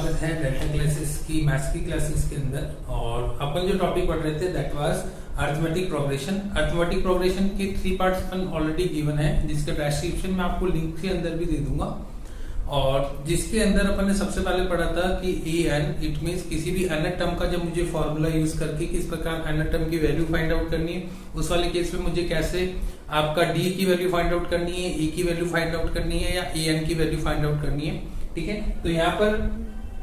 स्वागत है delta classes की मैथ्स की क्लासेस के अंदर। और अपन जो टॉपिक पढ़ रहे थे that was arithmetic progression. Arithmetic progression के 3 पार्ट्स अपन ऑलरेडी गिवन है, जिसका डिस्क्रिप्शन में आपको लिंक के अंदर भी दे दूंगा। और जिसके अंदर अपन ने सबसे पहले पढ़ा था कि ए एन इट मीन्स किसी भी अनंत टर्म का जब मुझे फॉर्मूला यूज करके किस प्रकार अनंत टर्म की वैल्यू फाइंड आउट करनी है, उस वाले केस में मुझे कैसे आपका डी की वैल्यू फाइंड आउट करनी है, ए की वैल्यू फाइंड आउट करनी है या ए एन की वैल्यू फाइंड आउट करनी है। ठीक है, तो यहाँ पर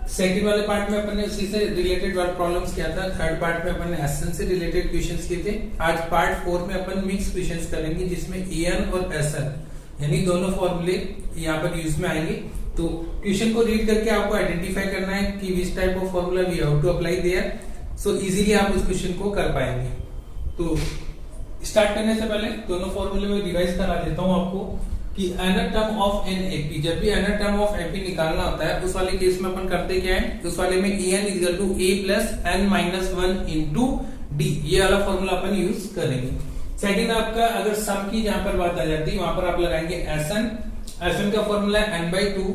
सेकंड वाले पार्ट में अपन ने उसी से रिलेटेड वाले प्रॉब्लम्स किया था। थर्ड पार्ट में अपन ने एसएन से रिलेटेड क्वेश्चंस किए थे। आज पार्ट 4 में अपन मिक्स क्वेश्चंस करेंगे, जिसमें एएन और एसएन यानी दोनों फॉर्मूले यहाँ पर यूज में आएंगे। तो क्वेश्चन को रीड करके आपको आइडेंटिफाई करना है कि which type of formula we have to apply there, so easily आप उस क्वेश्चन को कर पाएंगे। तो स्टार्ट करने से पहले दोनों फॉर्मूले में रिवाइज करा देता हूँ आपको कि अनंत टर्म ऑफ एन एपी, जब भी अनंत टर्म ऑफ एपी निकालना होता है उस वाले केस में अपन करते क्या है, उस वाले में n is equal to a plus n minus 1 into d, ये वाला फॉर्मूला अपन यूज करेंगे। सेकंड आपका अगर सम की जहां पर बात आ जाती है वहां पर आप लगाएंगे एसएन। एसएन का फॉर्मूला है n by 2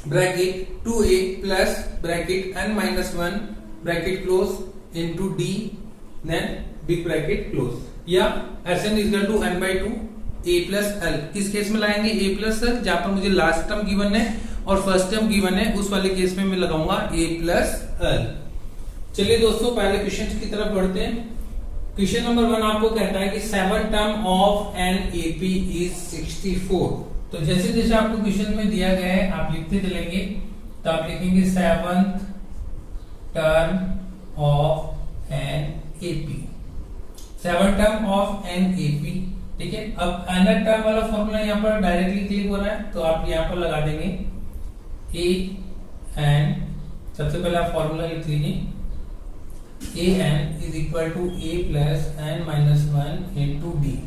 bracket 2a plus bracket n minus 1 bracket close into d then big bracket close, या SN is equal to n by 2 a plus l। किस केस में लगाएंगे a प्लस l, जहां पर मुझे लास्ट टर्म गिवन है और फर्स्ट टर्म गिवन है, उस वाले केस में मैं लगाऊंगा a प्लस l। चलिए दोस्तों पहले क्वेश्चन की तरफ बढ़ते हैं। क्वेश्चन नंबर 1 आपको कहता है कि 7 term of an AP is 64। तो जैसे जैसे आपको क्वेश्चन में दिया गया है आप लिखते चलेंगे। तो आप लिखेंगे 7th term of an AP, 7 term of an AP. ठीक है, अब अनंत टर्म वाला फॉर्मूला यहाँ पर डायरेक्टली क्लिक हो रहा है, तो आप यहाँ पर लगा देंगे ए एन। सबसे पहले आप फॉर्मूला लिख लीजिए, a n is equal to a plus n minus 1 into d,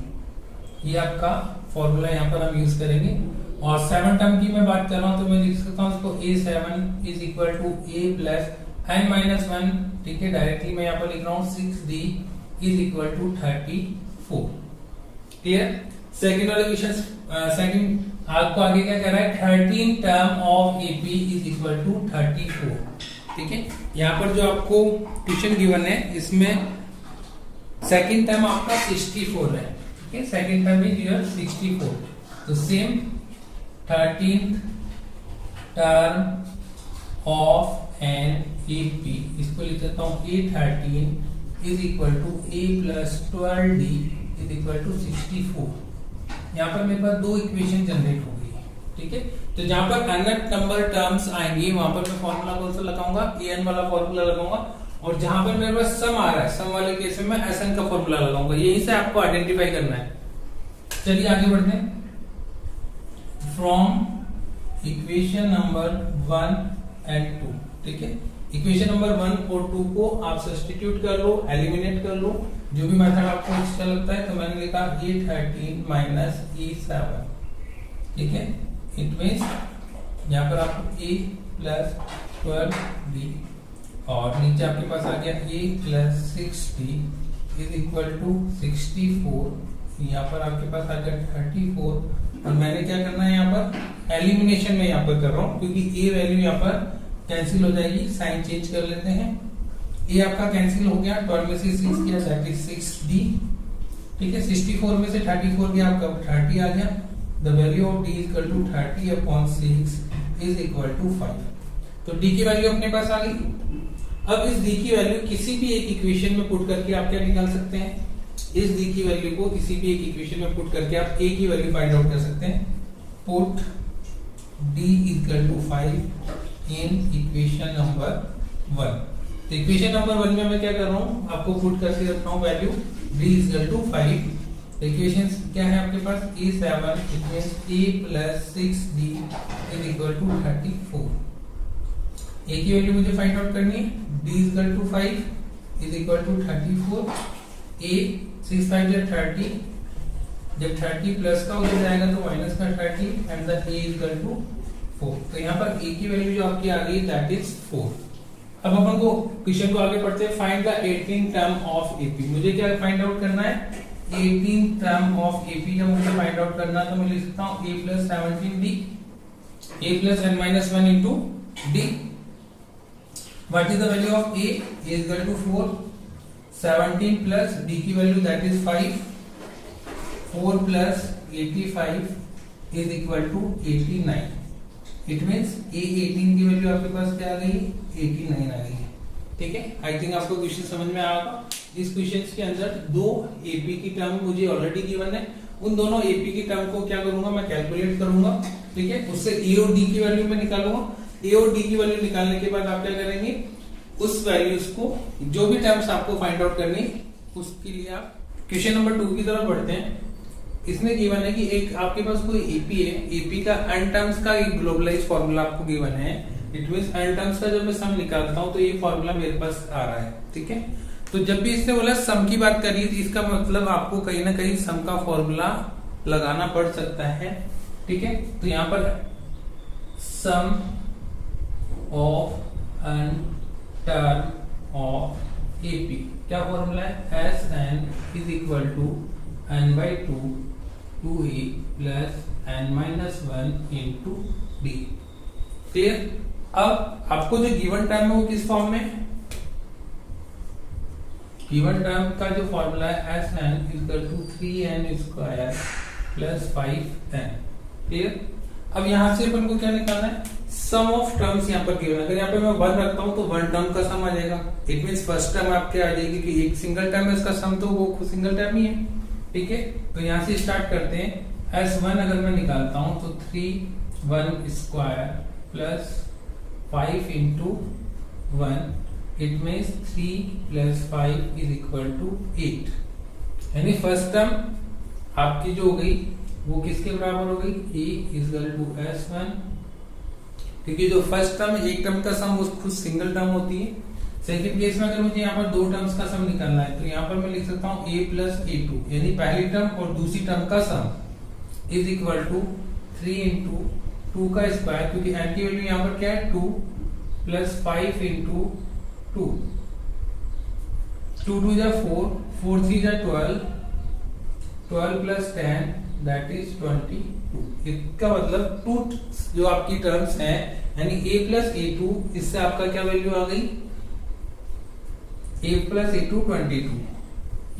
ये आपका फॉर्मूला यहाँ पर हम यूज करेंगे। और 7 टर्म की मैं बात कर रहा हूँ तो मैं लिख सकता हूँ इसको a7 is equal to a plus n minus 1। ठीक है, डायरेक्टली मैं यहाँ पर लिख रहा हूँ 6d is equal to 34। Clear. Second वाले क्वेश्चन, सेकंड आपको आगे क्या कह रहा है, 13 term of AP is equal to 34। ठीक है, यहाँ पर जो आपको क्वेश्चन गिवन है इसमें सेकंड टर्म आपका 64 है। ठीक है, सेकंड टर्म इज योर 64। तो same 13th term of N AP, इसको लिख देता हूँ a13 is equal to a plus 12d is equal to 64। यहाँ पर मेरे पास दो इक्वेशन जनरेट हो गई। ठीक है, तो जहां पर अनंत नंबर टर्म्स आएंगी वहां पर मैं फॉर्मूला कौन सा लगाऊंगा, एन वाला फॉर्मूला लगाऊंगा। और जहां पर मेरे पास सम आ रहा है, सम वाले केस में मैं एसएन का फॉर्मूला लगाऊंगा। यही से आपको आइडेंटिफाई करना है। चलिए आगे बढ़ते हैं। From equation number 1 and 2। ठीक है, इक्वेशन नंबर 1 और 2 को आप सब्स्टिट्यूट कर लो, एलिमिनेट कर लो, जो भी मेथड आपको अच्छा लगता है। तो मैंने लिखा a13 माइनस a7। ठीक है, इट मीन्स यहाँ पर आपको a प्लस 12d और नीचे आपके पास आ गया a plus 6d is equal to 64। यहाँ पर आपके पास आ गया 34। और मैंने क्या करना है, यहाँ पर एलिमिनेशन में यहाँ पर कर रहा हूँ क्योंकि a वैल्यू यहाँ पर कैंसिल हो जाएगी, साइन चेंज कर लेते हैं। a आपका कैंसिल हो गया, 12 में से 6 किया दैट इज 6d। ठीक है, 64 में से 34 गया आपका 30 आ गया। The value of d is equal to 30 upon 6 is equal to 5। तो d की वैल्यू अपने पास आ गई। अब इस d की वैल्यू किसी भी एक इक्वेशन में पुट करके आप क्या निकाल सकते हैं, इस d की वैल्यू को किसी भी एक इक्वेशन में पुट करके आप a की वैल्यू फाइंड आउट कर सकते हैं। Put d is equal to 5 in equation number 1। तो इक्वेशन नंबर 1 में मैं क्या कर रहा हूँ, आपको पुट करके रख रहा हूँ value d is equal to 5। Equations क्या है आपके पास, a7 it means a plus 6d is equal to 34। a की वैल्यू मुझे फाइंड आउट करनी है, d is equal to 5 is equal to 34। a 6 5 या 30, जब 30 प्लस का हो जाएगा तो माइनस का 30 and the a is equal to 4। तो यहाँ पर a की वैल्यू जो आपकी आ गई दैट इज 4। अब अपन को क्वेश्चन को आगे पढ़ते हैं। Find the 18th term of AP, मुझे क्या फाइंड आउट करना है, 18th टर्म ऑफ एपी जब मुझे फाइंड आउट करना तो मैं लिख सकता हूँ a plus 17d a plus n minus 1 into d. What is the value of a is equal to 4, 17 plus d की value that is 5, 4 plus 85 is equal to 89। It means a 18 की value आपके पास क्या आ गई, 89 आ गई है। ठीक है, I think आपको क्वेश्चन समझ में आएगा। इस क्वेश्चन के अंदर दो एपी की टर्म मुझे ऑलरेडी गिवन है, उन दोनों एपी की टर्म को क्या करूंगा मैं कैलकुलेट करूंगा। ठीक है, उससे ए और डी की वैल्यू मैं निकालूंगा। ए और डी की वैल्यू निकालने के बाद आप क्या करेंगे, उस वैल्यूज को जो भी टर्म्स आपको फाइंड आउट करनी उसके लिए आप क्वेश्चन नंबर 2 की तरफ बढ़ते हैं। इसमें गिवन है कि एक आपके पास कोई एपी है, एपी का n टर्म्स का एक ग्लोबलाइज फॉर्मूला आपको गिवन है। इट मींस n टर्म्स का जब मैं सम निकालता हूं तो ये फॉर्मूला मेरे पास आ रहा है। ठीक है, तो जब भी इसने बोला सम की बात करी तो इसका मतलब आपको कहीं ना कहीं सम का फॉर्मूला लगाना पड़ सकता है। ठीक है, तो यहाँ पर sum of n term of AP क्या फॉर्मूला है, S n is equal to n by 2 2a plus n minus 1 into d। Clear. अब आपको जो गिवन टर्म है वो किस फॉर्म में, गिवन टर्म का जो फॉर्मूला है S N equal to 3n square plus 5n। Clear. अब यहां से अपन को क्या निकालना है, सम ऑफ टर्म्स यहाँ पर गिवन। अगर यहाँ पे मैं 1 रखता हूं तो 1 टर्म का सम आ जाएगा। इट मींस फर्स्ट टर्म आपके आ जाएगी कि एक सिंगल टर्म है इसका सम, तो वो सिंगल टर्म ही है। ठीक है, तो यहां से स्टार्ट करते हैं। S1 अगर मैं निकालता हूं तो 3 1 square plus 5 into 1, it means 3 plus 5 is equal to 8। यानी फर्स्ट टर्म आपकी जो हो गई वो किसके बराबर हो गई, A is equal to S1। क्योंकि जो फर्स्ट टर्म एक टर्म का सम वो खुद सिंगल टर्म होती है। सेकंड केस में अगर मुझे यहाँ पर दो टर्म्स का सम निकालना है तो यहाँ पर मैं लिख सकता हूँ a प्लस a2, यानी पहली टर्म और दूसरी टर्म का sum is equal to 3 into 2 का स्क्वायर, क्योंकि n की वैल्यू यहाँ पर क्या है 2, प्लस 5 इंटू 2, 2 2 जा 4, 4 3 जा 12, 12 प्लस 10 दैट इज 22। इसका मतलब 2 जो आपकी टर्म्स हैं यानी a प्लस a2, इससे आपका क्या वैल्यू आ गई, a प्लस a2 22।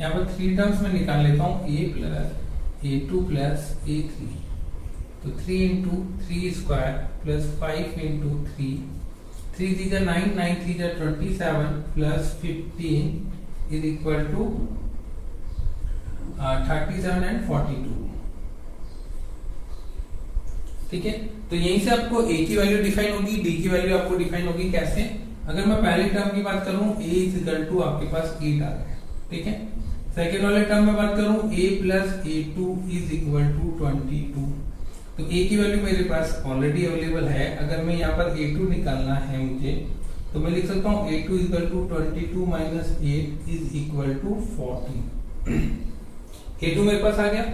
यहाँ पर 3 टर्म्स में निकाल लेता हूँ, a plus a2 plus a3, तो 3 इंटू 3 स्क्वायर प्लस 5 इंटू 3, 3 3 जा 9, 9 3 जा 27 plus 15 is equal to 37 and 42। ठीक है, तो यहीं से आपको a की वैल्यू डिफाइन होगी, d की वैल्यू आपको डिफाइन होगी। कैसे, अगर मैं पहले टर्म की बात करूं a इज इक्वल टू आपके पास 8 आ गया। ठीक है, सेकेंड वाले टर्म में बात करूं a plus a2 is equal to 22। तो a की वैल्यू मेरे पास ऑलरेडी अवेलेबल है। अगर मैं यहाँ पर a2 निकालना है मुझे तो मैं लिख सकता हूँ a2 is equal to 22 minus 8 is equal to 14। a2 मेरे पास आ गया।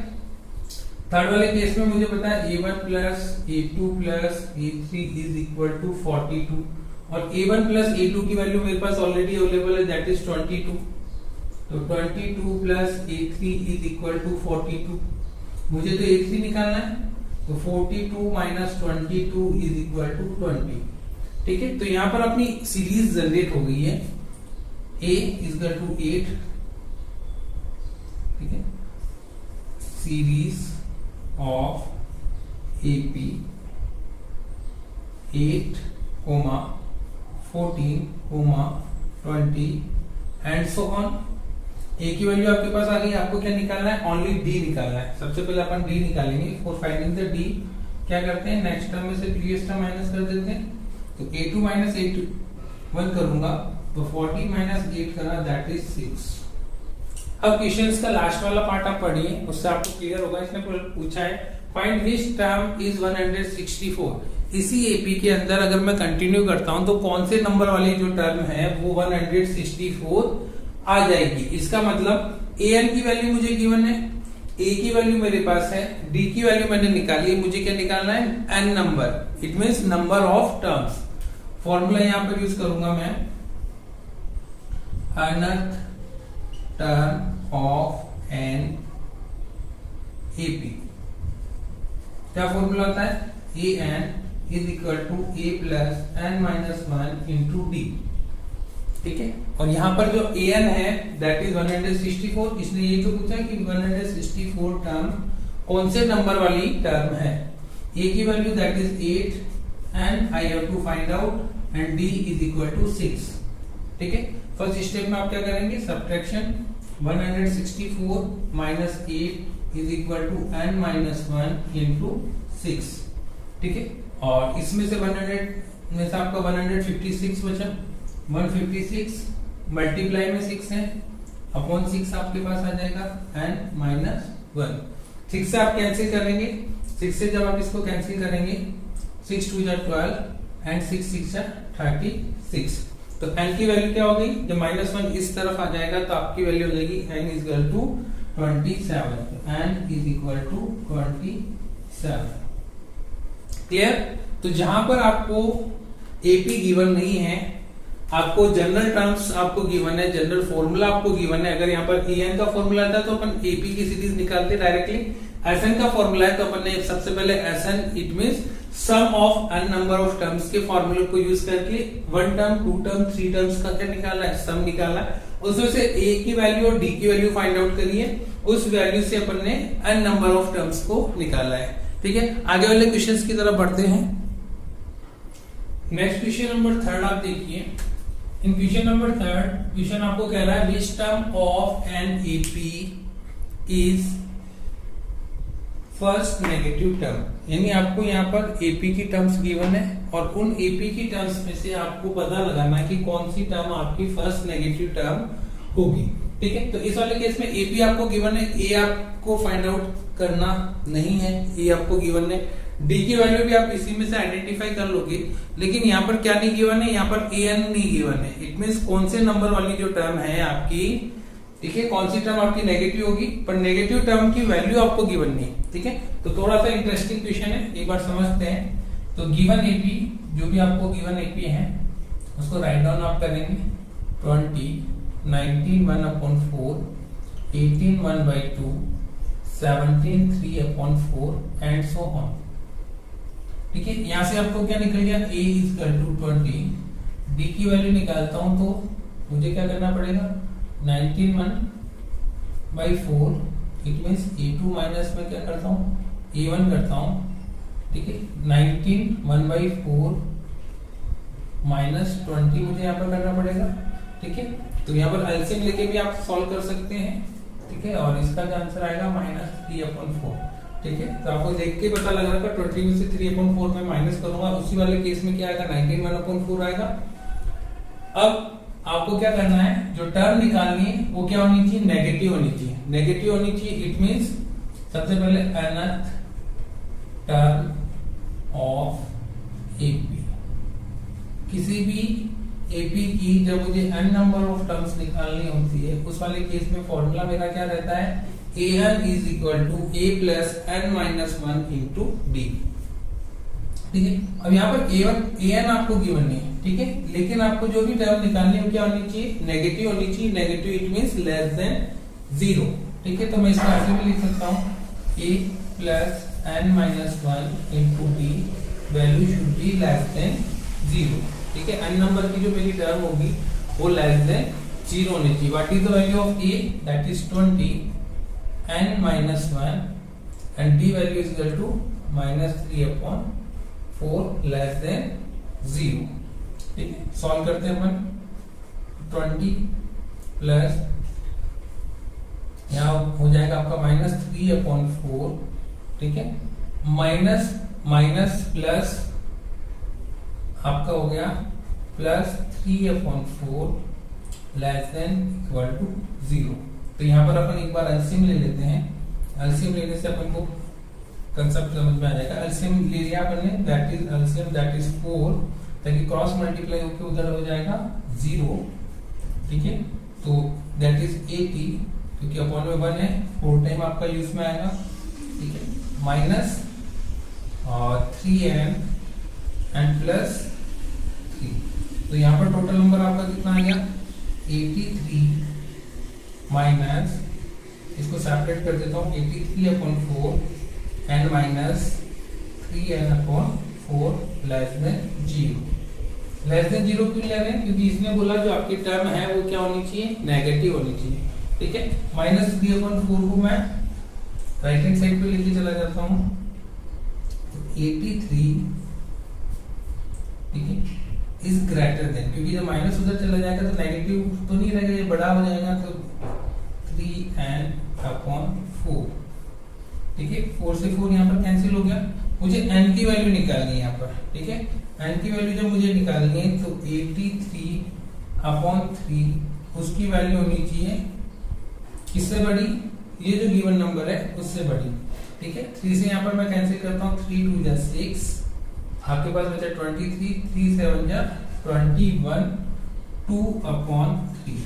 थर्ड वाले केस में मुझे पता है a1 plus a2 plus a3 is equal to 42, और a1 प्लस a2 की वैल्यू मेरे पास ऑलरेडी अवेलेबल है दैट इज 22। तो 22 plus a3 is equal to 42। मुझे तो a3 निकालना है, तो 42 माइनस 22 इज इक्वल टू 20। ठीक है, तो यहाँ पर अपनी सीरीज जनरेट हो गई है, a इज इक्वल टू 8। ठीक है, series of AP 8, 14, 20 and so on. A की वैल्यू आपके पास आ गई, आपको क्या निकालना है, ओनली डी निकालना है। सबसे पहले अपन डी निकालेंगे। फॉर फाइंडिंग द डी क्या करते हैं, नेक्स्ट टर्म में से प्रीवियस टर्म माइनस कर देते हैं। तो a2 माइनस a2 1 करूंगा तो 40 माइनस 8 करा दैट इज 6। अब क्वेश्चंस का लास्ट वाला पार्ट आप पढ़िए, उससे आपको क्लियर होगा। इसने पूछा है फाइंड विच टर्म इज 164। इसी एपी के अंदर अगर मैं कंटिन्यू करता हूं तो कौन से नंबर वाली जो टर्म है वो 164 आ जाएगी। इसका मतलब an की वैल्यू मुझे गिवन है, a की वैल्यू मेरे पास है, d की वैल्यू मैंने निकाली, मुझे क्या निकालना है, n number. It means number of terms. Formula यहां पर यूज करूंगा मैं, nth term of N AP. क्या फॉर्मूला होता है, an is equal to a plus n minus 1 into D. ठीक है। और यहाँ पर जो an है दैट इज 164, इसने ये तो पूछा कि 164 टर्म कौन से नंबर वाली टर्म है। a की value that is 8 and I have to find out and d is equal to 6। ठीक है, फर्स्ट स्टेप में आप क्या करेंगे, subtraction 164 minus 8 is equal to n minus 1 into 6। ठीक है, और इसमें से 100 में से आपका 156 बचा, 156 मल्टीप्लाई में 6 है अपॉन 6 आपके पास आ जाएगा n माइनस 1। 6 से आप कैंसिल करेंगे, 6 से जब आप इसको कैंसिल करेंगे 6 2 जा 12 एंड 6 6 जा 36। तो n की वैल्यू क्या होगी, जब -1 इस तरफ आ जाएगा तो आपकी वैल्यू हो जाएगी n is equal to 27। n is equal to 27। Clear. तो जहां पर आपको एपी गिवन नहीं है, आपको जनरल टर्म्स आपको गिवन है, जनरल फॉर्मूला आपको गिवन है। अगर यहाँ पर en का फॉर्मूला था तो अपन एपी की सीरीज निकालते डायरेक्टली। Sn का फॉर्मूला है तो अपन ने सबसे पहले Sn it means sum of n number of terms के फॉर्मूले को यूज करके 1 टर्म 2 टर्म 3 टर्म्स का क्या निकालना है, सम निकालना है। उसमें से a की वैल्यू और d की वैल्यू फाइंड आउट करिए, उस वैल्यू से अपन ने n नंबर ऑफ टर्म्स को निकाला है। ठीक है, आगे वाले क्वेश्चंस की तरफ बढ़ते हैं। नेक्स्ट क्वेश्चन नंबर 3 आप देखिए। इन क्वेश्चन नंबर 3 क्वेश्चन आपको कह रहा है which term of an AP is first negative term, यानी आपको यहाँ पर एपी की टर्म्स गिवन है और उन एपी की टर्म्स में से आपको पता लगाना है कि कौन सी टर्म आपकी फर्स्ट नेगेटिव टर्म होगी। ठीक है, तो इस वाले केस में एपी आपको गिवन है, ए आपको फाइंड आउट करना नहीं है, ए आपको गिवन है। डी की वैल्यू भी आप इसी में से आइडेंटिफाई कर लोगे, लेकिन यहाँ पर क्या नहीं गिवन है, यहाँ पर एन नहीं गिवन है। इट मींस कौन से नंबर वाली जो टर्म है आपकी, ठीक है, कौन सी टर्म आपकी नेगेटिव होगी, पर नेगेटिव टर्म की वैल्यू आपको गिवन नहीं। ठीक है, तो थोड़ा सा इंटरेस्टिंग क्वेश्चन है, एक बार समझते हैं। तो गिवन एपी, जो भी आपको गिवन एपी है उसको राइट डाउन आप करेंगे 20 19 1/4 18 1/2 17 3/4 एंड सो ऑन। ठीक है, यहां से आपको क्या निकल गया, a is equal to 20। d की वैल्यू निकालता हूं तो मुझे क्या करना पड़ेगा, 19 1/4 इट मींस a2 माइनस में क्या करता हूं, a1 करता हूं। ठीक है, 19 1/4 माइनस 20 मुझे यहाँ पर करना पड़ेगा। ठीक है, तो यहाँ पर एलसीएम लेके भी आप सॉल्व कर सकते हैं। ठीक है, और इसका जो आंसर आएगा -3/4। ठीक है, तो आपको देख के पता लग रहा है 20 में से 3/4 में माइनस करूंगा, उसी वाले केस में क्या आएगा, 19 1/4 आएगा। अब आपको क्या करना है, जो टर्म निकालनी है वो क्या होनी चाहिए, नेगेटिव होनी चाहिए। नेगेटिव होनी चाहिए इट मींस सबसे पहले nth टर्म ऑफ एपी। किसी भी एपी की जब मुझे n नंबर ऑफ टर्म्स निकालनी होती है, उस वाले केस में फॉर्मूला मेरा क्या रहता है, an is equal to a plus n minus 1 into D. ठीक है, अब यहाँ पर an आपको गिवन नहीं है। ठीक है, लेकिन आपको जो भी टर्म निकालनी है क्या होनी चाहिए, नेगेटिव होनी चाहिए। Negative it means less than 0। ठीक है, तो मैं इसको ऐसे भी लिख सकता हूँ, a plus n minus 1 into D value should be less than 0। ठीक है, n नंबर की जो मेरी टर्म होगी वो लेस देन 0 होनी चाहिए। What is the value of a, that is 20 n minus 1 and d value is equal to -3/4 less than 0। ठीक है, सॉल्व करते हैं अपन। 20 प्लस यहाँ हो जाएगा आपका -3/4। ठीक है, माइनस माइनस प्लस आपका हो गया plus 3/4 less than equal to 0। तो यहाँ पर अपन एक बार एलसीएम ले लेते हैं। एलसीएम लेने से अपन को कंसेप्ट समझ में आ जाएगा। एलसीएम ले लिया अपन ने, that is LCM that is 4, ताकि क्रॉस मल्टीप्लाई होकर उधर हो जाएगा 0। ठीक है, तो दैट इज 80, क्योंकि अपॉन में 1 है, 4 टाइम आपका यूज में आएगा। ठीक है, माइनस और 3n एंड प्लस 3। तो यहाँ पर टोटल नंबर आपका कितना आ गया, 83 माइनस, इसको सेपरेट कर देता हूँ, 83/4 and minus 3n/4 less than 0। Less than 0 क्यों ले रहे हैं? क्योंकि इसने बोला जो आपकी टर्म है वो क्या होनी चाहिए, नेगेटिव होनी चाहिए। ठीक है, -3/4 को मैं राइट हैंड साइड पे लेके चला जाता हूँ, तो 83, ठीक है, इज ग्रेटर देन, क्योंकि जब माइनस उधर चला जाएगा तो नेगेटिव तो नहीं रहेगा, ये बड़ा हो जाएगा, तो 3n/4। ठीक है, 4 से 4 यहाँ पर कैंसिल हो गया। मुझे n की वैल्यू निकालनी है यहाँ पर। ठीक है, n की वैल्यू जब मुझे निकालनी है तो 83/3 उसकी वैल्यू होनी चाहिए किससे बड़ी, ये जो गिवन नंबर है उससे बड़ी। ठीक है, 3 से यहाँ पर मैं कैंसिल करता हूँ, 3 2 जा 6, आपके पास बचा 23, 3 7 जा 21, 2/3,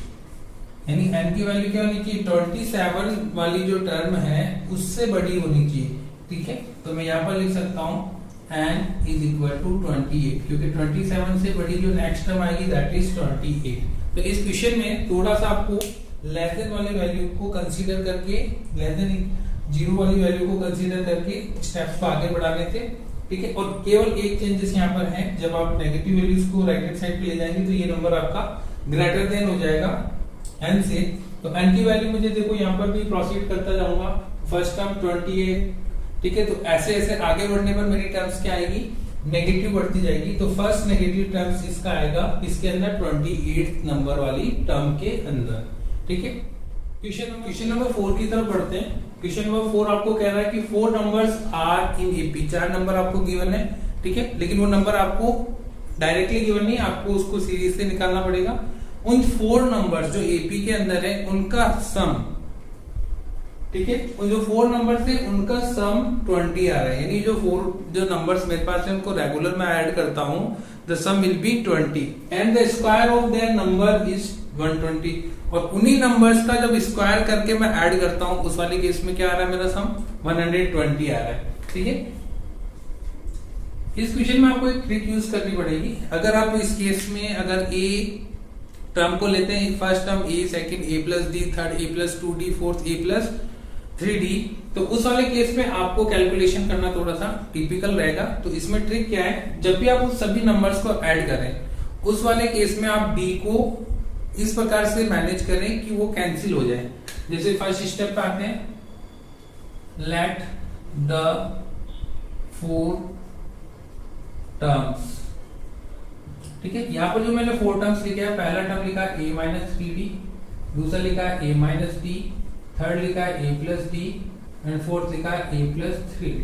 यानी n की वैल्यू क्या होनी चाहिए, 27 वाली जो टर्म है उससे बड़ी होनी चाहिए। ठीक है, तो मैं यहाँ पर लिख सकता हूँ n इज इक्वल टू 28, क्योंकि 27 से बड़ी जो नेक्स्ट टर्म आएगी दैट इज 28। तो इस क्वेश्चन में थोड़ा सा आपको लेस देन वाली वैल्यू को कंसीडर करके, लेस देन 0 वाली वैल्यू को कंसीडर करके स्टेप्स को आगे बढ़ाने थे। ठीक है, और केवल एक चेंजेस यहाँ पर है, जब आप नेगेटिव वैल्यूज को राइट हैंड साइड पे ले जाएंगे तो ये नंबर आपका ग्रेटर देन हो जाएगा n से। तो n की वैल्यू मुझे देखो यहाँ पर भी प्रोसीड करता जाऊंगा, फर्स्ट टर्म 28। ठीक है, तो ऐसे ऐसे आगे बढ़ने पर मेरी टर्म्स क्या आएगी, नेगेटिव बढ़ती जाएगी। तो फर्स्ट नेगेटिव टर्म्स इसका आएगा इसके अंदर 28 नंबर वाली टर्म के अंदर। ठीक है, क्वेश्चन नंबर 4 की तरफ बढ़ते हैं। क्वेश्चन नंबर 4 आपको कह रहा है कि 4 numbers are in AP, 4 number आपको गिवन है। ठीक है, लेकिन वो नंबर आपको डायरेक्टली गिवन नहीं, आपको उसको सीरीज से निकालना पड़ेगा। उन 4 नंबर्स जो एपी के अंदर है उनका सम, ठीक है, उन जो 4 नंबर्स है उनका सम 20 आ रहा है, यानी जो 4 जो नंबर्स मेरे पास है उनको रेगुलर में ऐड करता हूं, the sum will be 20 and the square of their number is 120। और उन्हीं नंबर्स का जब स्क्वायर करके मैं ऐड करता हूं, उस वाले केस में क्या आ रहा है मेरा सम 120 आ रहा है। ठीक है, इस क्वेश्चन में आपको एक ट्रिक यूज करनी पड़ेगी। अगर आप इस केस में अगर ए टर्म को लेते हैं, first term A, second a plus D, third a plus 2d, fourth a plus 3d, तो उस वाले केस में आपको कैलकुलेशन करना थोड़ा सा टिपिकल रहेगा। तो इसमें ट्रिक क्या है, जब भी आप उस सभी नंबर्स को ऐड करें, उस वाले केस में आप d को इस प्रकार से मैनेज करें कि वो कैंसिल हो जाए। जैसे फर्स्ट स्टेप पे आते हैं, लेट द 4 टर्म्स, ठीक है, यहाँ पर जो मैंने 4 टर्म्स लिखे हैं, पहला टर्म लिखा है a माइनस 3d, दूसरा लिखा है a माइनस d, थर्ड लिखा है a plus d and fourth लिखा है a प्लस 3d।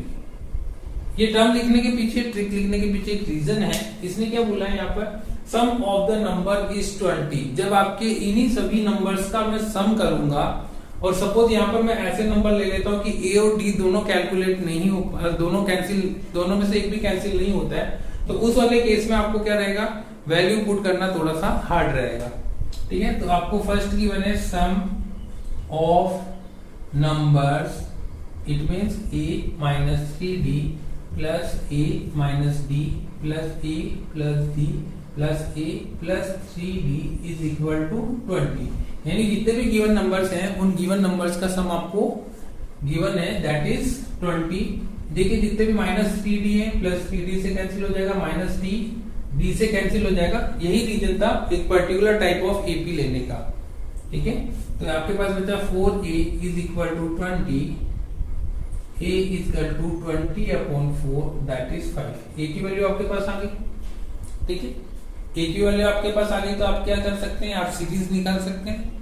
ये टर्म लिखने के पीछे, ट्रिक लिखने के पीछे एक रीजन है। इसने क्या बोला है यहाँ पर, sum of the number is 20। जब आपके इन्हीं सभी नंबर्स का मैं सम करूंगा, और सपोज यहाँ पर मैं ऐसे नंबर ले लेता हूँ कि a और d दोनों कैलकुलेट नहीं हो, दोनों कैंसिल, दोनों में से एक भी कैंसिल नहीं होता है, तो उस वाले केस में आपको क्या रहेगा, वैल्यू पुट करना थोड़ा सा हार्ड रहेगा। ठीक है, तो आपको फर्स्ट गिवन है sum of numbers, it means a minus 3d plus a minus d plus a plus d plus a plus 3d is equal to 20। यानी जितने भी गिवन नंबर्स हैं उन गिवन नंबर्स का सम आपको गिवन है, दैट इज 20। देखिए जितने भी माइनस 3d है, प्लस 3d से कैंसिल हो जाएगा, माइनस d से कैंसिल हो जाएगा। यही रीजन था एक पर्टिकुलर टाइप ऑफ एपी लेने का। ठीक है, तो आपके पास बचा 4a is equal to 20, a is equal to 20/4 that is 5। a की वैल्यू आपके पास आ गई। ठीक है, a की वैल्यू आपके पास आ गई, तो आप क्या कर सकते हैं, आप सीरीज निकाल सकते हैं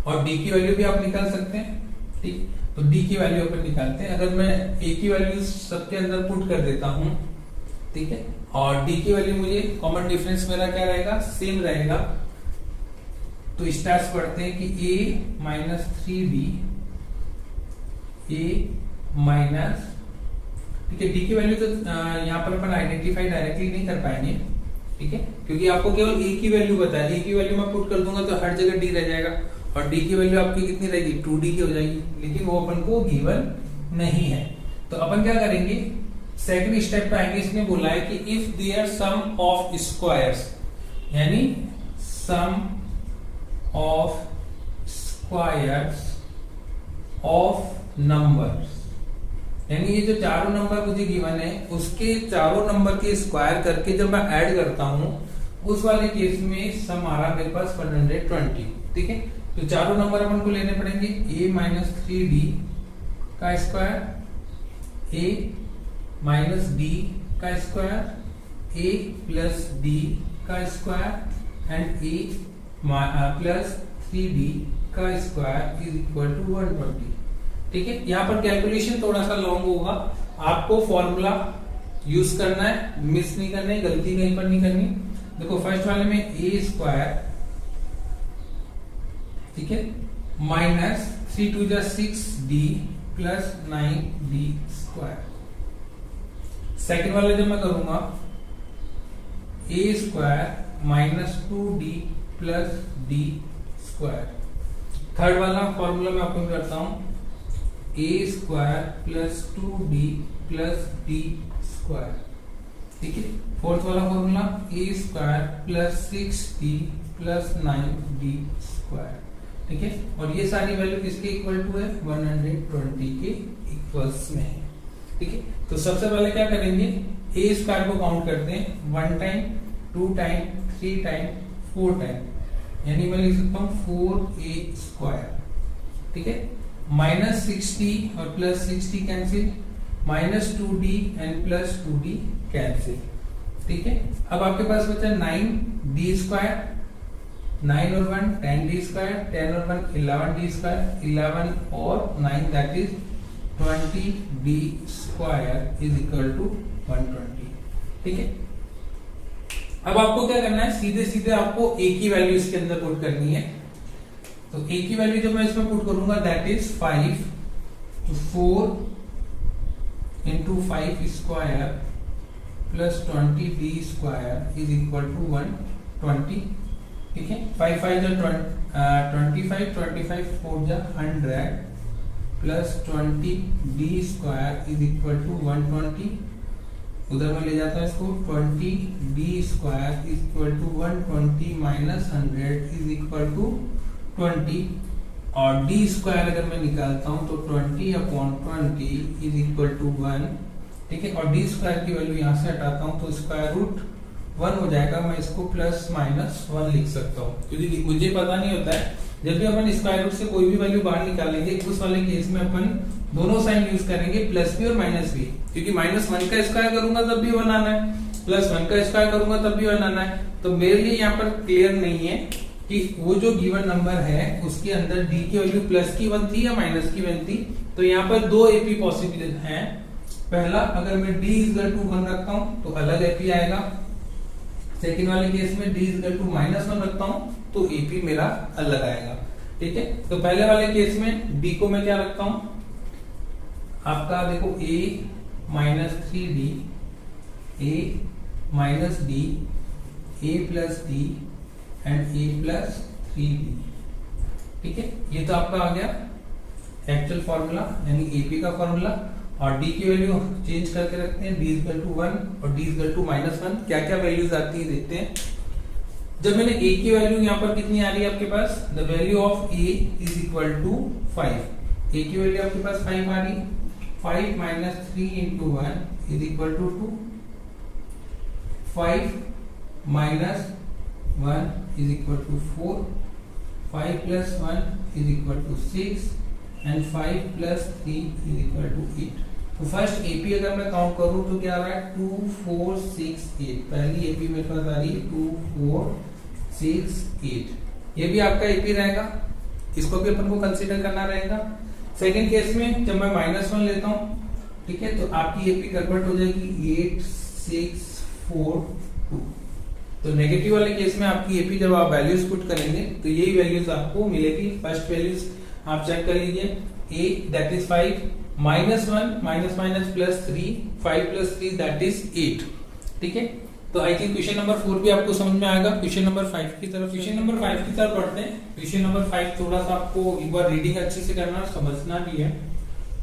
और d की वैल्यू भी आप निकाल सकते हैं। ठीक, तो d की वैल्यू अपन निकालते हैं। अगर मैं a की वैल्यू सबके अंदर पुट कर देता हूं, ठीक है, और d की वैल्यू मुझे कॉमन डिफरेंस मेरा क्या रहेगा, सेम रहेगा। तो स्टेप्स पढ़ते हैं कि a minus 3d, a minus, ठीक है, d की वैल्यू तो यहाँ पर अपन आइडेंटिफाई डायरेक्टली नहीं कर पाएंगे। ठीक है, क्योंकि आपको केवल a की वैल्यू पता है, a की वैल्यू मैं पुट कर दूंगा तो हर जगह d रह जाएगा, और d की वैल्यू आपकी कितनी रहेगी, 2d की हो जाएगी, लेकिन वो अपन को गिवन नहीं है। तो अपन क्या करेंगे, सेकंड स्टेप पे आएंगे। इसने बोला है कि if their sum of squares, यानी sum of squares of numbers, यानी ये जो चारों नंबर मुझे गिवन है उसके चारों नंबर के स्क्वायर करके जब मैं ऐड करता हूँ उस वाले केस में सम आ रहा मेरे पास 120, ठीक है। तो चारों नंबर अपन को लेने पड़ेंगे a माइनस 3d का स्क्वायर, a माइनस d का स्क्वायर, a प्लस d का square and a plus 3d का स्क्वायर इज इक्वल टू 120, ठीक है। यहाँ पर कैलकुलेशन थोड़ा सा लॉन्ग होगा, आपको फॉर्मूला यूज करना है, मिस नहीं करना है, गलती कहीं पर नहीं करनी। देखो फर्स्ट वाले में a स्क्वायर, ठीक है, माइनस 3 2 जा 6d plus 9d square. Second वाले जब मैं करूंगा a square minus 2d plus d square. Third वाला फॉर्मूला मैं आपको करता हूं a square plus 2d plus d square, ठीक है। फोर्थ वाला formula a square plus 6d plus 9d square, ठीक है। और ये सारी वैल्यू किसके इक्वल टू है, 120 के इक्वल्स में है, ठीक है। तो सबसे पहले क्या करेंगे, a स्क्वायर को काउंट करते हैं 1 टाइम, 2 टाइम, 3 टाइम, 4 टाइम, यानी मैं लिख सकता हूं 4a स्क्वायर, ठीक है। माइनस 60 और plus 60 cancel, minus 2d and plus 2d cancel, ठीक है। अब आपके पास बचा 9d स्क्वायर, 9 और 1 10d स्क्वायर, 10 और 1 11d स्क्वायर, 11 और 9 that is 20d square is equal to 120, ठीक है। अब आपको क्या करना है, सीधे सीधे आपको a की वैल्यू इसके अंदर पुट करनी है। तो a की वैल्यू जब मैं इसमें पुट करूंगा दैट इज 5, तो 4 into 5 square plus 20d square is equal to 120, ठीक है। 5 5 जा 25, 25 4 जा 100 plus 20d square is equal to 120। उधर में ले जाता हूं इसको, 20d square is equal to 120 minus 100 is equal to 20, और d स्क्वायर अगर मैं निकालता हूं तो 20 अपॉन 20 इज इक्वल टू 1, ठीक है। और d स्क्वायर की वैल्यू यहां से हटाता हूं तो स्क्वायर रूट 1 हो जाएगा, मैं इसको प्लस माइनस 1 लिख सकता हूं, क्योंकि मुझे पता नहीं होता है जब भी अपन स्क्वायर रूट से कोई भी वैल्यू बाहर निकालेंगे उस वाले केस में अपन दोनों साइन यूज करेंगे, प्लस भी और माइनस भी, क्योंकि माइनस 1 का स्क्वायर करूंगा तब भी 1 आना है, प्लस 1 का स्क्वायर करूंगा तब भी 1 आना है। तो मेरे लिए यहाँ पर क्लियर नहीं है कि वो जो गिवन नंबर है उसके अंदर d की वैल्यू प्लस की 1 थी या माइनस की 1 थी। तो यहाँ पर दो एपी पॉसिबल हैं। पहला, अगर मैं d इक्वल टू 1 रखता हूँ तो अलग एपी आएगा। सेकेंड वाले केस में d इक्वल टू माइनस 1 रखता हूँ तो एपी मेरा अलग आएगा, ठीक है। तो पहले वाले केस में d को मैं क्या रखता हूँ, आपका देखो a minus 3d, a minus d, a plus d and a plus 3d, ठीक है। ये तो आपका आ गया एक्चुअल फॉर्मूला यानी एपी का फॉर्मूला। और d की वैल्यू चेंज करके रखते हैं, d इक्वल टू 1 और d इक्वल टू माइनस 1, क्या क्या वैल्यूज आती है देखते हैं। जब मैंने a की वैल्यू यहाँ पर कितनी आ रही है आपके पास, the value of a is equal to 5, a की वैल्यू आपके पास 5 आ रही, 5 minus 3 into 1 is equal to 2, 5 minus 1 is equal to 4, 5 plus 1 is equal to 6 and 5 plus 3 is equal to 8। तो फर्स्ट एपी अगर मैं काउंट करूं तो क्या आ रहा है 2 4 6 8, पहली एपी मेरे पास आ रही है 2 4 6 8, ये भी आपका एपी रहेगा, इसको भी अपन को कंसीडर करना रहेगा। सेकंड केस में जब मैं माइनस 1 लेता हूं, ठीक है, तो आपकी एपी कन्वर्ट हो जाएगी 8 6 4 2। तो नेगेटिव वाले केस में आपकी एपी जब आप वैल्यूज पुट करेंगे तो यही वैल्यूज आपको मिलेगी। फर्स्ट वैल्यूज आप चेक कर लीजिए, a that is 5 minus 1 minus minus plus 3, 5 plus 3 that is 8, ठीक है। तो आई थिंक क्वेश्चन नंबर 4 भी आपको समझ में आएगा। क्वेश्चन नंबर 5 की तरफ पढ़ते हैं। क्वेश्चन नंबर 5 थोड़ा सा आपको एक बार रीडिंग अच्छे से करना समझना भी है।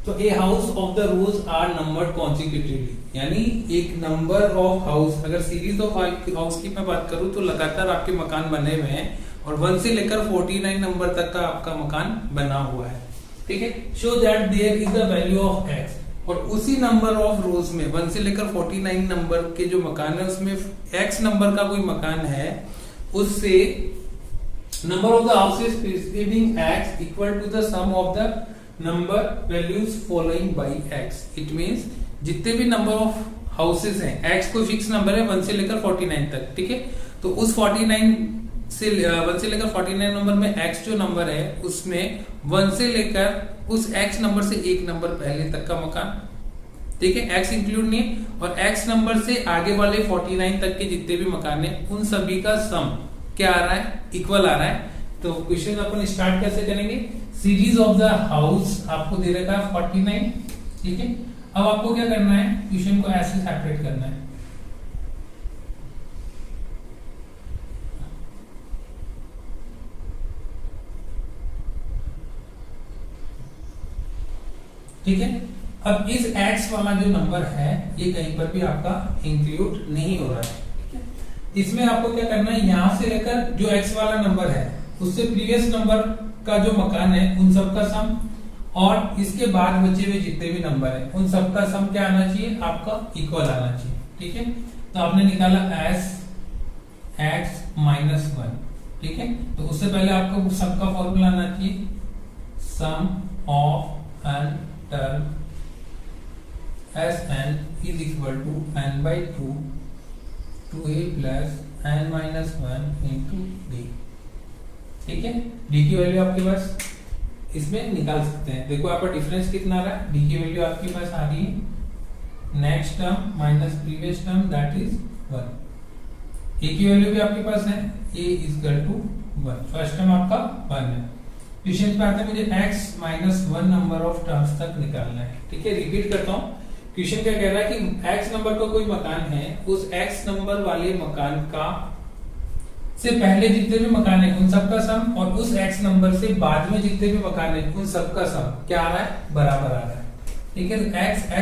तो a house of the rows are numbered consecutively, यानी एक नंबर ऑफ हाउस, अगर सीरीज ऑफ हाउस की मैं बात करूं तो लगातार आपके मकान बने हुए हैं और 1 से लेकर 49 नंबर तक का आपका मकान बना हुआ है, ठीक है। Show that there is the value of x, और उसी नंबर ऑफ रोज में 1 से लेकर 49 नंबर के जो मकान है उसमें x नंबर का कोई मकान है, उससे number of the houses preceding x equal to the sum of the number values following by x। It means जितने भी नंबर ऑफ हाउसेस हैं, x कोई फिक्स नंबर है 1 से लेकर 49 तक, ठीक है। तो उस 49 से 1 से लेकर 49 नंबर में x जो नंबर है उसमें 1 से लेकर उस x नंबर से एक नंबर पहले तक का मकान, ठीक है, x इंक्लूड नहीं, और x नंबर से आगे वाले 49 तक के जितने भी मकान है उन सभी का सम क्या आ रहा है, इक्वल आ रहा है। तो क्वेश्चन अपन स्टार्ट कैसे करेंगे, सीरीज ऑफ द हाउस आपको दे रखा है 49, ठीक है। अब आपको क्या करना है, क्वेश्चन को ऐसे सेपरेट करना है, ठीक है। अब इस x वाला जो नंबर है ये कहीं पर भी आपका इंक्लूड नहीं हो रहा है, ठीक है। इसमें आपको क्या करना है, यहां से लेकर जो x वाला नंबर है उससे प्रीवियस नंबर का जो मकान है उन सब का सम, और इसके बाद बचे हुए जितने भी नंबर है उन सब का सम क्या आना चाहिए, आपका इक्वल आना चाहिए, ठीक है। तो आपने निकाला s x माइनस 1, ठीक है। तो उससे पहले आपको सबका फॉर्मूला आना चाहिए, sum of n term Sn is equal to n by 2 2a plus n minus 1 into d, ठीक है। d की वैल्यू आपके पास इसमें निकाल सकते हैं। देखो यहाँ पर डिफरेंस कितना आ रहा है, d की वैल्यू आपके पास आ रही है next term minus previous term that is 1। a की वैल्यू भी आपके पास है, a is equal to 1, first term आपका 1 है। क्वेश्चन पे आते हैं, मुझे x minus 1 number of terms तक निकालना है, ठीक है। रिपीट करता हूँ, क्वेश्चन क्या कह रहा है कि x नंबर का कोई मकान है, उस x नंबर वाले मकान का से पहले जितने भी मकान है उन सब का सम, और उस x नंबर से बाद में जितने भी मकान है उन सब का सम क्या आ रहा है, बराबर आ रहा है, ठीक है।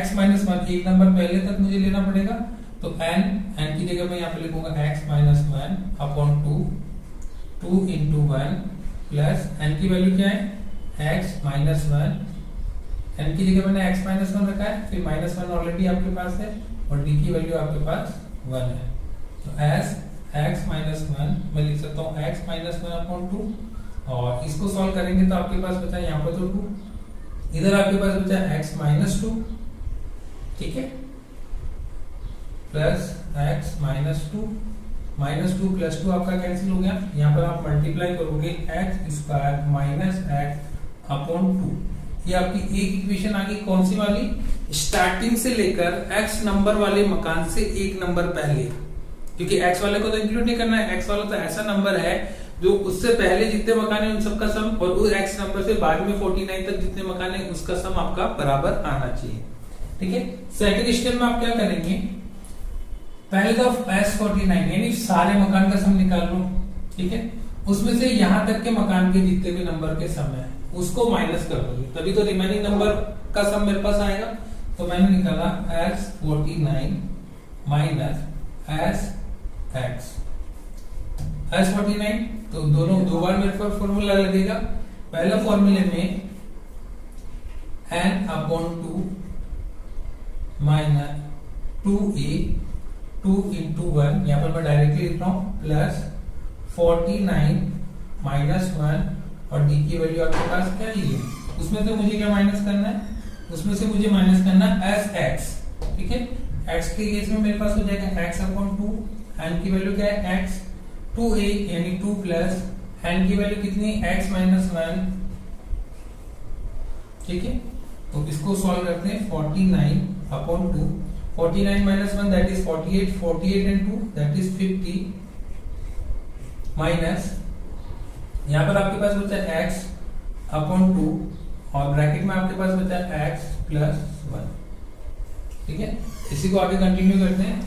x माइनस 1 एक नंबर पहले तक मुझे लेना पड़ेगा, तो n की जगह मैं यहाँ पे लिखूंगा x minus 1 upon 2 into 1 plus n की वैल्यू क्या है, x माइनस 1, n की जगह मैंने x माइनस 1 रखा है, फिर माइनस 1 ऑलरेडी आपके पास है, और d की वैल्यू आपके पास 1 है। तो as x माइनस 1 मैं लिख सकता हूँ x माइनस 1 अपॉन 2, और इसको सॉल्व करेंगे तो आपके पास बचा यहाँ पर तो 2, इधर आपके पास बचा x माइनस 2, ठीक है, plus x minus 2, minus 2 plus 2 आपका कैंसिल हो गया, यहाँ पर आप मल्टीप्लाई करोगे x square minus x upon 2, ये आपकी एक इक्वेशन आ गई, कौन सी वाली, स्टार्टिंग से लेकर x नंबर वाले मकान से एक नंबर पहले, क्योंकि x वाले को तो इंक्लूड नहीं करना है, x वाला तो ऐसा नंबर है जो उससे पहले जितने मकान है उन सबका सम, और उस x नंबर से बाद में 49 तक जितने मकान है उसका सम आपका बराबर आना चाहिए, ठीक है। सेकंड स्टेप में आप क्या करेंगे, पहले तो S49 यानी सारे मकान का सम निकाल लो, ठीक है। उसमें से यहां तक के मकान के जितने भी नंबर के सम है उसको माइनस कर दोगे, तभी तो रिमेनिंग नंबर का सम मेरे पास आएगा। तो मैंने निकाला S49 माइनस SX, S49 तो दोनों दो बार मेरे पास फॉर्मूला लगेगा, पहला फॉर्मूले में n upon 2 minus 2a 2 into 1, यहाँ पर मैं डायरेक्टली लिख रहा हूँ, प्लस 49 माइनस 1, और d की वैल्यू आपके पास क्या है, उसमें से मुझे क्या माइनस करना है, उसमें से मुझे माइनस करना है SX, ठीक है। x के केस में मेरे पास हो जाएगा x अपॉन 2, n की वैल्यू क्या है x, 2a यानी 2 प्लस n की वैल्यू कितनी, x माइनस 1, ठीक है। तो इसको सॉल्व करते हैं, 49 upon 2, 49 minus 1 that is 48, 48 and 2 that is 50, minus यहाँ पर आपके पास बचा x अपॉन 2, और ब्रैकेट में आपके पास बचा x प्लस 1, ठीक है। इसी को आगे कंटिन्यू करते हैं,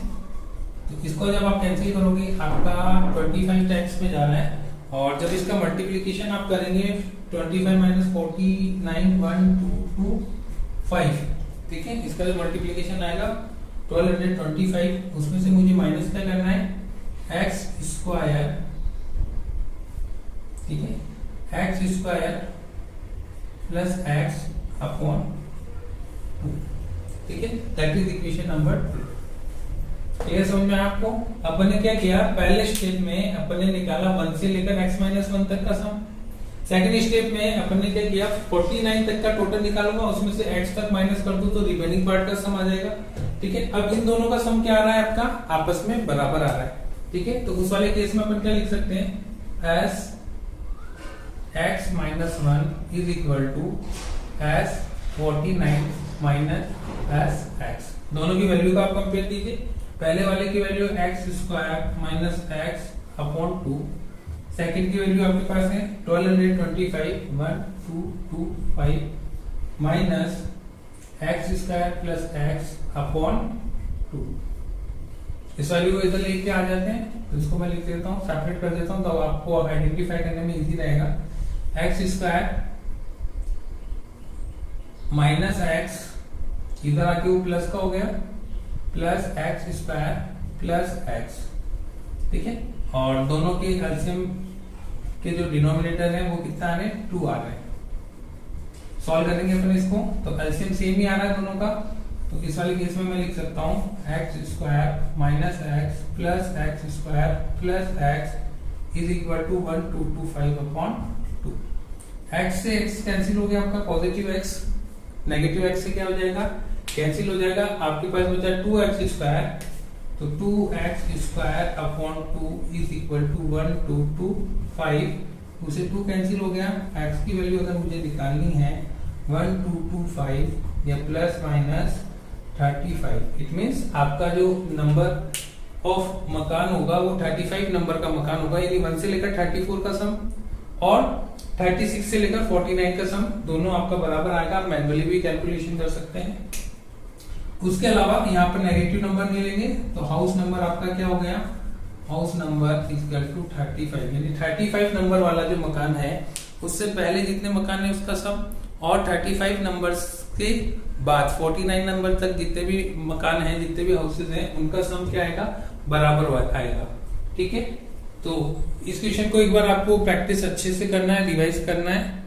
तो इसको जब आप कैंसिल करोगे आपका 25 टाइम्स में जा रहा है, और जब इसका मल्टीप्लिकेशन आप करेंगे 25 माइनस 49 1 2 2 5, ठीक है। इसका जो मल्टीप्लिकेशन आएगा 1225, उसमें से मुझे माइनस क्या करना है, x स्क्वायर, ठीक है, x square plus x upon 2, ठीक है, that is equation number 2। Clear समझ में आपको? अपन ने क्या किया, पहले स्टेप में अपन ने निकाला 1 से लेकर x-1 तक का सम। सेकंड स्टेप में अपन ने क्या किया, 49 तक का टोटल निकालूंगा, उसमें से x तक माइनस कर दूं तो रिमेनिंग पार्ट का सम आ जाएगा। ठीक है, अब इन दोनों का सम क्या आ रहा है आपका, आपस में बराबर आ रहा है। ठीक है, तो उस वाले केस में अपन क्या लिख सकते हैं, as x-1 is equal to as 49 minus as x। दोनों की वैल्यू का आप कंपेयर कीजिए। पहले वाले की value x square minus x upon 2, second की वैल्यू आपके पास है 1225 1225 minus x square plus x upon 2। इस वैल्यू को इधर लेके आ जाते हैं, तो इसको मैं लिख देता हूँ, सेपरेट कर देता हूँ, तो आपको आइडेंटिफाई करने में इजी रहेगा। x स्क्वायर माइनस x इधर आके वो प्लस का हो गया, plus x square plus x। ठीक है, और दोनों के एलसीएम के जो डिनोमिनेटर है वो कितना आ रहे हैं, 2 आ रहे हैं। सॉल्व करेंगे अपन इसको, तो एलसीएम सेम ही आ रहा है दोनों का, तो इस वाले केस में मैं लिख सकता हूँ x square minus x plus x square plus x is equal to 1225 upon 2। x से x कैंसिल हो गया, आपका पॉजिटिव x नेगेटिव x से क्या हो जाएगा, कैंसिल हो जाएगा। आपके पास बचा 2x स्क्वायर, तो 2x square upon 2 is equal to 1225। उसे 2 कैंसिल हो गया, x की वैल्यू अगर मुझे निकालनी है 1225 या प्लस माइनस 35, इट मीन्स आपका जो नंबर ऑफ मकान होगा वो 35 नंबर का मकान होगा, यानी 1 से लेकर 34 का सम और 36 से लेकर 49 का सम दोनों आपका बराबर आएगा। आप मैन्युअली भी कैलकुलेशन कर सकते हैं। उसके अलावा यहाँ पर नेगेटिव नंबर नहीं लेंगे, तो हाउस नंबर आपका क्या हो गया, हाउस नंबर इक्वल टू 35, यानी 35 नंबर वाला जो मकान है उससे पहले जितने मकान है उसका सम, और 35 नंबर के बाद 49 नंबर तक जितने भी मकान हैं, जितने भी हाउसेज हैं, उनका सम क्या आएगा, बराबर आएगा। ठीक है, तो इस क्वेश्चन को एक बार आपको प्रैक्टिस अच्छे से करना है, रिवाइज करना है।